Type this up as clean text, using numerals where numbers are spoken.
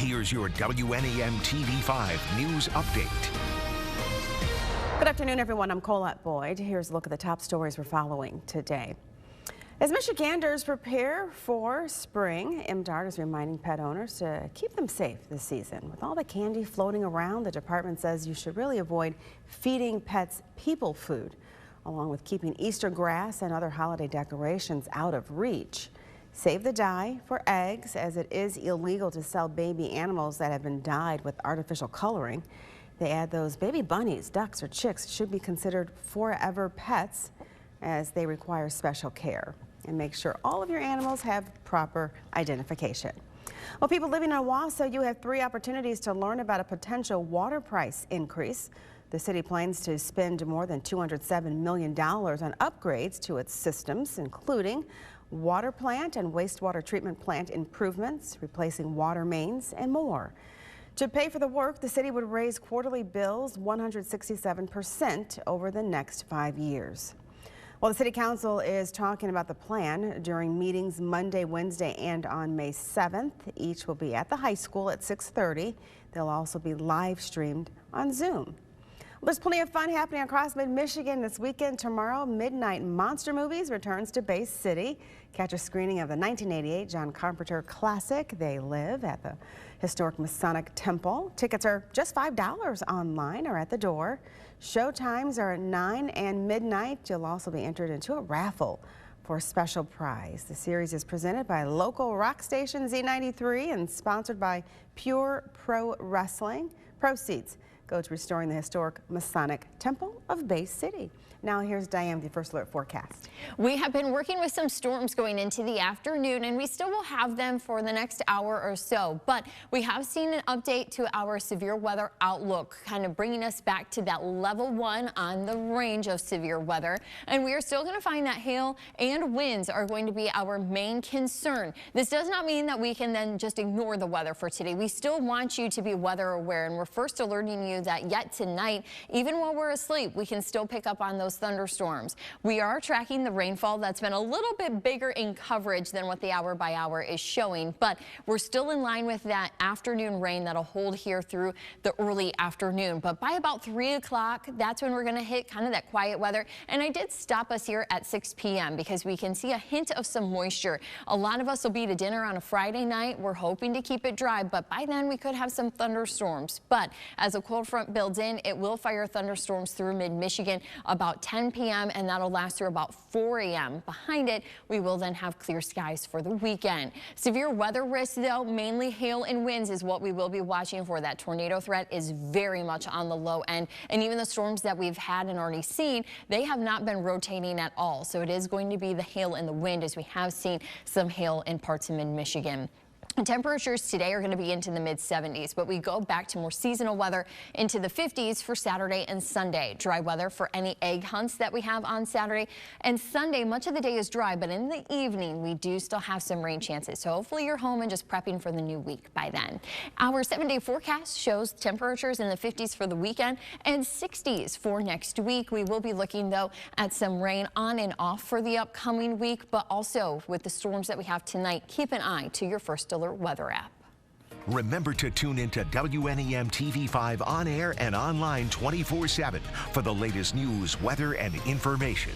Here's your WNEM TV5 News Update. Good afternoon, everyone. I'm Colette Boyd. Here's a look at the top stories we're following today. As Michiganders prepare for spring, MDART is reminding pet owners to keep them safe this season. With all the candy floating around, the department says you should really avoid feeding pets people food, along with keeping Easter grass and other holiday decorations out of reach. Save the dye for eggs, as it is illegal to sell baby animals that have been dyed with artificial coloring. They add those baby bunnies, ducks, or chicks should be considered forever pets, as they require special care. And make sure all of your animals have proper identification. Well, people living in Owasso, you have 3 opportunities to learn about a potential water price increase. The city plans to spend more than $207 million on upgrades to its systems, including water plant and wastewater treatment plant improvements, replacing water mains, and more. To pay for the work, the city would raise quarterly bills 167% over the next 5 years. Well, the City Council is talking about the plan during meetings Monday, Wednesday, and on May 7th. Each will be at the high school at 6:30. They'll also be live streamed on Zoom. Well, there's plenty of fun happening across mid-Michigan this weekend. Tomorrow, Midnight Monster Movies returns to Bay City. Catch a screening of the 1988 John Carpenter classic, They Live, at the historic Masonic Temple. Tickets are just $5 online or at the door. Show times are at 9 and midnight. You'll also be entered into a raffle for a special prize. The series is presented by local rock station Z93 and sponsored by Pure Pro Wrestling. Proceeds go to restoring the historic Masonic Temple of Bay City. Now here's Diane with the First Alert forecast. We have been working with some storms going into the afternoon, and we still will have them for the next hour or so. But we have seen an update to our severe weather outlook, kind of bringing us back to that level 1 on the range of severe weather. And we are still going to find that hail and winds are going to be our main concern. This does not mean that we can then just ignore the weather for today. We still want you to be weather aware, and we're first alerting you that yet tonight, even while we're asleep, we can still pick up on those thunderstorms. We are tracking the rainfall that's been a little bit bigger in coverage than what the hour by hour is showing, but we're still in line with that afternoon rain that'll hold here through the early afternoon. But by about 3 o'clock, that's when we're going to hit kind of that quiet weather. And I did stop us here at 6 p.m. because we can see a hint of some moisture. A lot of us will be to dinner on a Friday night. We're hoping to keep it dry, but by then we could have some thunderstorms. But as a cold front builds in, it will fire thunderstorms through mid-Michigan about 10 p.m. and that'll last through about 4 a.m. Behind it, we will then have clear skies for the weekend. Severe weather risk, though, mainly hail and winds is what we will be watching for. That tornado threat is very much on the low end, and even the storms that we've had and already seen, they have not been rotating at all. So it is going to be the hail and the wind, as we have seen some hail in parts of mid-Michigan. Temperatures today are going to be into the mid-70s, but we go back to more seasonal weather into the 50s for Saturday and Sunday. Dry weather for any egg hunts that we have on Saturday and Sunday. Much of the day is dry, but in the evening we do still have some rain chances. So hopefully you're home and just prepping for the new week by then. Our 7-day forecast shows temperatures in the 50s for the weekend and 60s for next week. We will be looking, though, at some rain on and off for the upcoming week, but also with the storms that we have tonight, keep an eye to your First Alert weather app. Remember to tune into WNEM TV5 on air and online 24/7 for the latest news, weather, and information.